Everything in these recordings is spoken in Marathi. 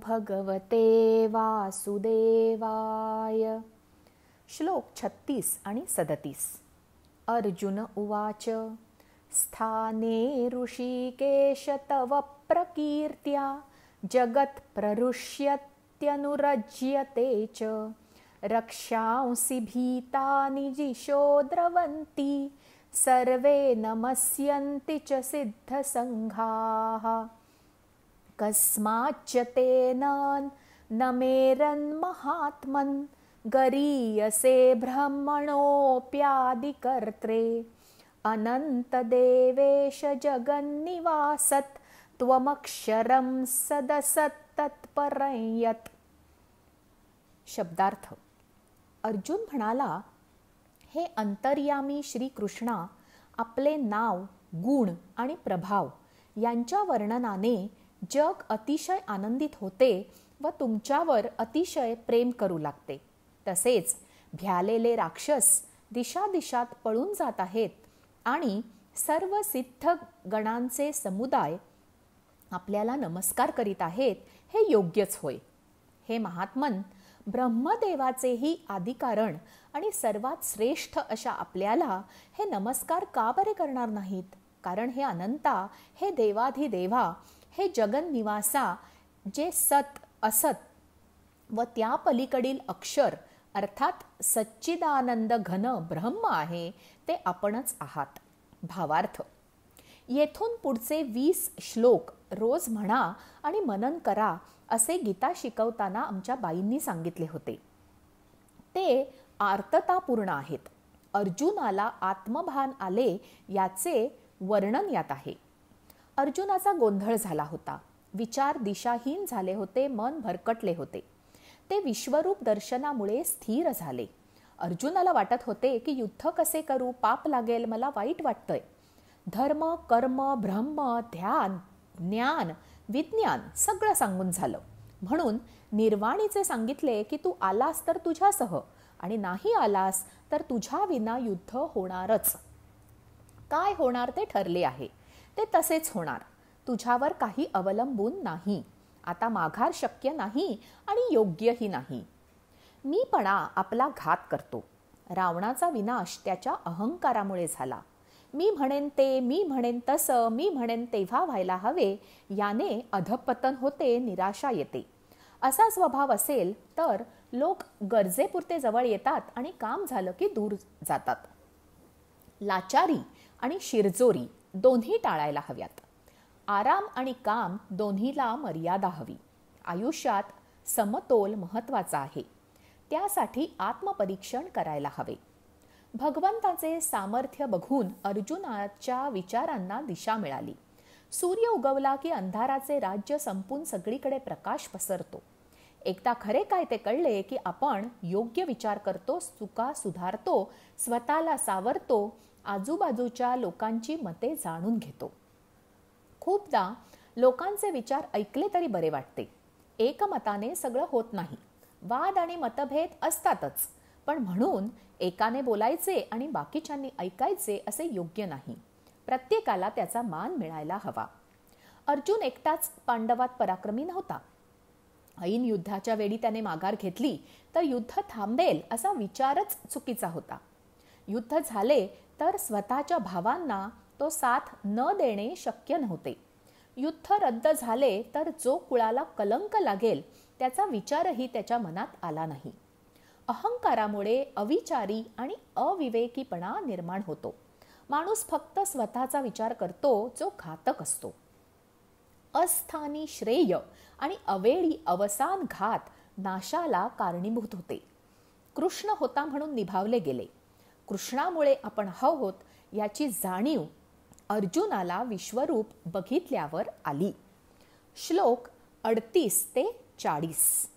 भगवते वासुदेवाय. श्लोक 36 आणि 37. अर्जुन उवाच स्थाने ऋषिकेश तव प्रकीर्त्या जगत्प्रहृष्यत्यनुरज्यते च रक्षांसि भीतानि जिशो द्रवन्ति सर्वे नमस्यन्ति च सिद्धसङ्घाः. कस्माच्च तेन न मेरन्महात्मन् गरीयसे ब्रह्मणोऽप्यादिकर्त्रे अनन्तदेवेश जगन्निवासत् त्वमक्षरं सदसत्तत्परं यत्. शब्दार्थ. अर्जुन म्हणाला, हे अंतर्यामी श्रीकृष्णा, आपले नाव, गुण आणि प्रभाव यांच्या वर्णनाने जग अतिशय आनंदित होते व तुमच्यावर अतिशय प्रेम करू लागते. तसेच भ्यालेले राक्षस दिशादिशात पळून जात आहेत आणि सर्व सिद्ध गणांचे समुदाय आपल्याला नमस्कार करीत आहेत, हे योग्यच होय. हे महात्मन, ब्रह्मदेवाचेही आदिकारण आणि सर्वात श्रेष्ठ अशा आपल्याला हे नमस्कार का बरे करणार नाहीत? कारण हे अनंता, हे देवाधिदेवा, हे जगन्निवासा, जे सत असत व त्या पलीकडील अक्षर अर्थात सच्चिदानंद घन ब्रह्म आहे, ते आपणच आहात. भावार्थ. येथून पुढचे 20 श्लोक रोज म्हणा आणि मनन करा असे गीता शिकवताना आमच्या बाईंनी सांगितले होते. ते आर्ततापूर्ण आहेत. अर्जुनाला आत्मभान आले याचे वर्णन यात आहे. अर्जुनाचा गोंधळ झाला होता. विचार दिशाहीन झाले होते. मन भरकटले होते. ते विश्वरूप दर्शनामुळे स्थिर झाले. अर्जुनाला वाटत होते की युद्ध कसे करू, पाप लागेल, मला वाईट वाटतंय. धर्म, कर्म, ब्रह्म, ध्यान, ज्ञान, विज्ञान सगळं सांगून झालं. म्हणून निर्वाणीचे सांगितले की तू आलास तर तुझ्यासह आणि नाही आलास तर तुझ्या विना युद्ध होणारच. काय होणार ते ठरले आहे. ते तसेच होणार. तुझ्यावर काही अवलंबून नाही. आता माघार शक्य नाही आणि योग्यही नाही. मीपणा आपला घात करतो. रावणाचा विनाश त्याच्या अहंकारामुळे झाला. मी म्हणेन ते, मी म्हणेन तसं, मी म्हणेन तेव्हा व्हायला हवे, याने अधपतन होते, निराशा येते. असा स्वभाव असेल तर लोक गरजेपुरते जवळ येतात आणि काम झालं की दूर जातात. लाचारी आणि शिरजोरी दोन्ही टाळायला हव्यात. आराम आणि काम दोन्हीला मर्यादा हवी. आयुष्यात समतोल महत्त्वाचा आहे. त्यासाठी आत्मपरीक्षण करायला हवे. भगवंताचे सामर्थ्य बघून अर्जुनाच्या विचारांना दिशा मिळाली. सूर्य उगवला की अंधाराचे राज्य संपून सगळीकडे प्रकाश पसरतो. एकदा खरे काय ते कळले की आपण योग्य विचार करतो, चुका सुधारतो, स्वतःला सावरतो, आजूबाजूच्या लोकांची मते जाणून घेतो. खूपदा लोकांचे विचार ऐकले तरी बरे वाटते. एकमताने सगळं होत नाही. वाद आणि मतभेद असतातच. पण म्हणून एकाने बोलायचे आणि बाकीच्यांनी ऐकायचे असे योग्य नाही. प्रत्येकाला त्याचा मान मिळायला हवा. अर्जुन एकटाच पांडवात पराक्रमी नव्हता. ऐन युद्धाच्या वेळी त्याने माघार घेतली तर युद्ध थांबेल असा विचारच चुकीचा होता. युद्ध झाले तर स्वतःच्या भावांना तो साथ न देणे शक्य नव्हते. युद्ध रद्द झाले तर जो कुळाला कलंक लागेल त्याचा विचारही त्याच्या मनात आला नाही. अहंकारामुळे अविचारी आणि अविवेकीपणा निर्माण होतो. माणूस फक्त स्वतःचा विचार करतो जो घातक असतो. अस्थानी श्रेय आणि अवेळी अवसान घात नाशाला कारणीभूत होते. कृष्ण होता म्हणून निभावले गेले. कृष्णामुळे आपण आहोत याची जाणीव अर्जुनाला विश्वरूप बघितल्यावर आली. श्लोक 38 ते 40.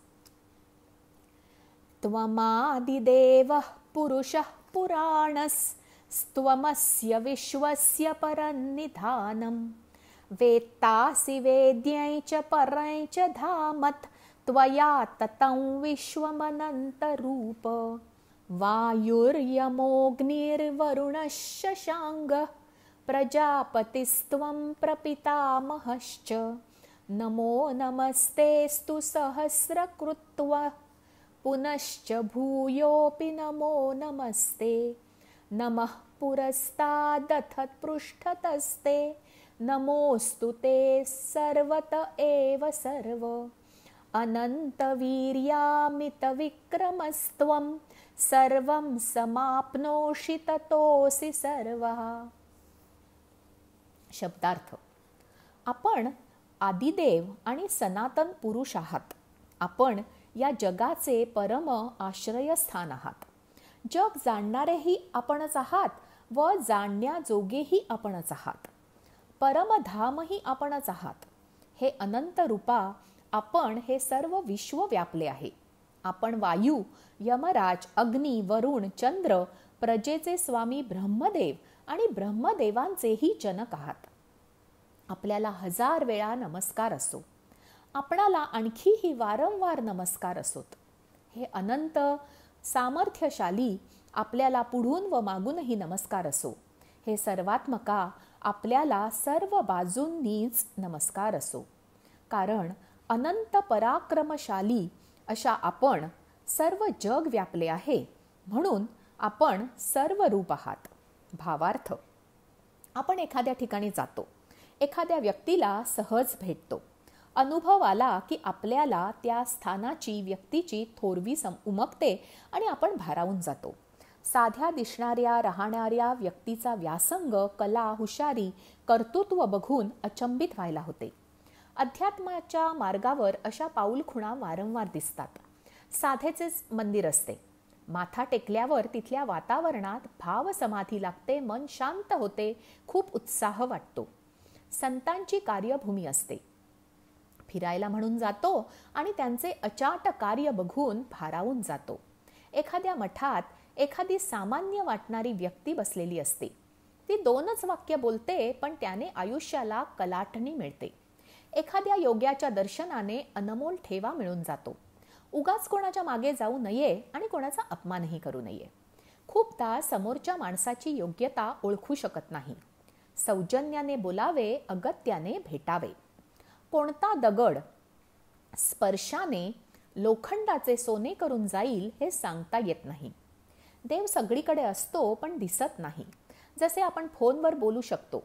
त्वमादिदेवः पुरुषः पुराणस्त्वमस्य विश्वस्य परन्निधानम् वेत्तासि वेद्यै च परै च धामत् त्वया ततं विश्वमनन्तरूप. वायुर्यमोऽग्निर्वरुणः शशाङ्गः प्रजापतिस्त्वं प्रपितामहश्च नमो नमस्तेस्तु सहस्रकृत्व पुनश्च भूयोऽपि नमो नमस्ते नमः पुरस्तादथ पृष्ठतस्ते नमोऽस्तु ते सर्वत एव सर्व अनन्तवीर्यामितविक्रमस्त्वं सर्वं समाप्नोषि ततोऽसि सर्वः. शब्दार्थ. आपण आदिदेव आणि सनातन पुरुष आहात. आपण या जगाचे परम आश्रयस्थान आहात. जग जाणणारेही आपणच आहात व जाणण्याजोगेही आपणच आहात. परमधामही आपणच आहात. हे अनंत रूपा आपण हे सर्व विश्व व्यापले आहे. आपण वायू, यमराज, अग्नी, वरुण, चंद्र, प्रजेचे स्वामी ब्रह्मदेव आणि ब्रह्मदेवांचेही जनक आहात. आपल्याला 1000 वेळा नमस्कार असो. आपणाला आणखीही वारंवार नमस्कार असोत. हे अनंत सामर्थ्यशाली आपल्याला पुढून व मागूनही नमस्कार असो. हे सर्वात्मका आपल्याला सर्व बाजूंनीच नमस्कार असो. कारण अनंत पराक्रमशाली अशा आपण सर्व जग व्यापले आहे, म्हणून आपण सर्व रूप आहात. भावार्थ. आपण एखाद्या ठिकाणी जातो, एखाद्या व्यक्तीला सहज भेटतो. अनुभव आला की आपल्याला त्या स्थानाची, व्यक्तीची थोरवी उमगते आणि आपण भारावून जातो. साध्या दिसणाऱ्या राहणाऱ्या व्यक्तीचा व्यासंग, कला, हुशारी, कर्तृत्व बघून अचंबित व्हायला होते. अध्यात्माच्या मार्गावर अशा पाऊलखुणा वारंवार दिसतात. साधेचेच मंदिर असते. माथा टेकल्यावर तिथल्या वातावरणात भाव समाधी लागते, मन शांत होते, खूप उत्साह वाटतो. संतांची कार्यभूमी असते. फिरायला म्हणून जातो आणि त्यांचे अचाट कार्य बघून भारावून जातो. एखाद्या मठात एखादी सामान्य वाटणारी व्यक्ती बसलेली असते. ती 2च वाक्य बोलते, पण त्याने आयुष्याला कलाटणी मिळते. एखाद्या योग्याच्या दर्शनाने अनमोल ठेवा मिळून जातो. उगाच कोणाच्या मागे जाऊ नये आणि कोणाचा अपमानही करू नये. खूपदा समोरच्या माणसाची योग्यता ओळखू शकत नाही. सौजन्याने बोलावे, अगत्याने भेटावे. कोणता दगड स्पर्शाने लोखंडाचे सोने करून जाईल हे सांगता येत नाही. देव सगळीकडे असतो पण दिसत नाही. जसे आपण फोनवर बोलू शकतो,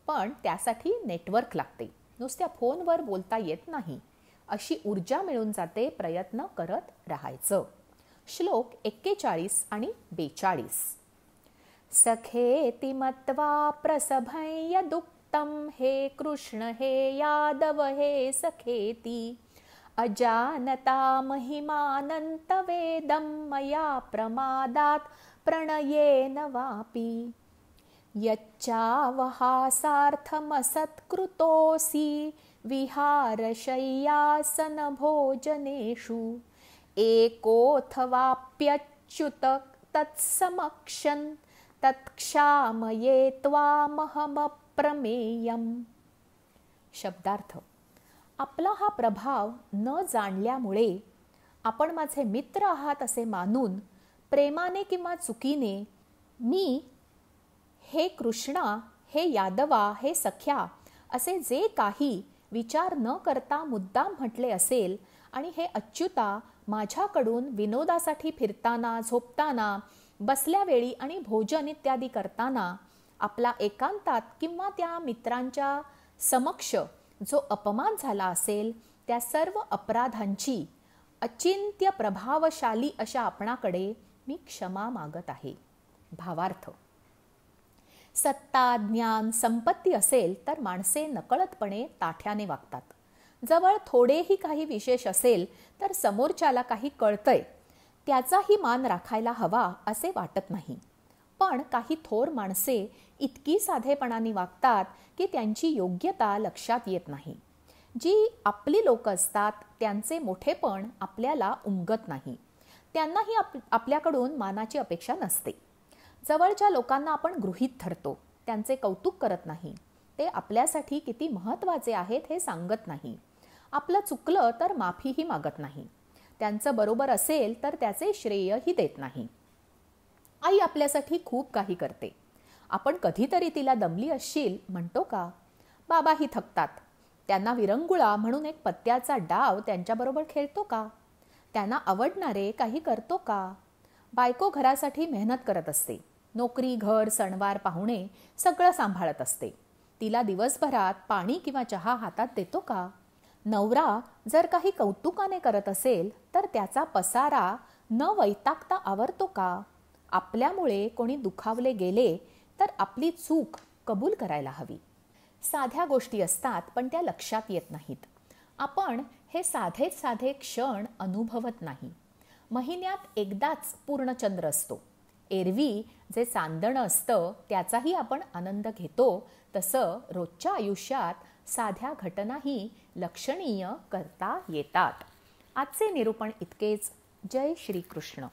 पण त्यासाठी नेटवर्क लागते. नुसत्या फोनवर बोलता येत नाही. अशी ऊर्जा मिळून जाते प्रयत्न करत राहायचं. श्लोक 41 आणि 42. सखेति मत्वा प्रसभय दुक्तम हे कृष्ण हे यादव हे सखेति अजानता महिमानंत वेदम मया प्रमादात प्रणयेन वापि यच्चावहासार्थमसत्कृतोऽसि विहारशय्यासन भोजनेषु एकोऽथवाप्यच्युत तत्समक्षन् तत्क्षामये त्वामहमप्रमेयम्. शब्दार्थ. आपला हा प्रभाव न जाणल्यामुळे आपण माझे मित्र आहात असे मानून प्रेमाने किंवा चुकीने मी, हे कृष्णा, हे यादवा, हे सख्या असे जे काही विचार न करता मुद्दाम म्हटले असेल आणि हे अच्युता माझ्याकडून विनोदासाठी फिरताना, झोपताना, बसल्यावेळी आणि भोजन इत्यादी करताना आपला एकांतात किंवा त्या मित्रांच्या समक्ष जो अपमान झाला असेल, त्या सर्व अपराधांची अचिंत्य प्रभावशाली अशा आपणाकडे मी क्षमा मागत आहे. भावार्थ. सत्ता, ज्ञान, संपत्ती असेल तर माणसे नकळतपणे ताठ्याने वागतात. जवळ थोडेही काही विशेष असेल तर समोरच्याला काही कळतंय, त्याचाही मान राखायला हवा असे वाटत नाही. पण काही थोर माणसे इतकी साधेपणाने वागतात की त्यांची योग्यता लक्षात येत नाही. जी आपली लोक असतात त्यांचे मोठेपण आपल्याला उमगत नाही. त्यांनाही आपल्याकडून मानाची अपेक्षा नसते. जवळच्या लोकांना आपण गृहीत धरतो, त्यांचे कौतुक करत नाही. ते आपल्यासाठी किती महत्त्वाचे आहेत हे सांगत नाही. आपलं चुकलं तर माफीही मागत नाही. त्यांचं बरोबर असेल तर त्याचे श्रेयही देत नाही. आई आपल्यासाठी खूप काही करते. आपण कधीतरी तिला दमली असशील म्हणतो का? बाबाही थकतात. त्यांना विरंगुळा म्हणून एक पत्त्याचा डाव त्यांच्याबरोबर खेळतो का? त्यांना आवडणारे काही करतो का? बायको घरासाठी मेहनत करत असते. नोकरी, घर, सणवार, पाहुणे सगळं सांभाळत असते. तिला दिवसभरात पाणी किंवा चहा हातात देतो का? नवरा जर काही कौतुकाने करत असेल तर त्याचा पसारा न वैतागता आवरतो का? आपल्यामुळे कोणी दुखावले गेले तर आपली चूक कबूल करायला हवी. साध्या गोष्टी असतात पण त्या लक्षात येत नाहीत. आपण हे साधे क्षण अनुभवत नाही. महिन्यात एकदाच पूर्ण चंद्र असतो. एरवी जे चांदणं असतं त्याचाही आपण आनंद घेतो, तसं रोजच्या आयुष्यात साध्या घटनाही लक्षणीय करता येतात. आजचे निरूपण इतकेच. जय श्री कृष्ण.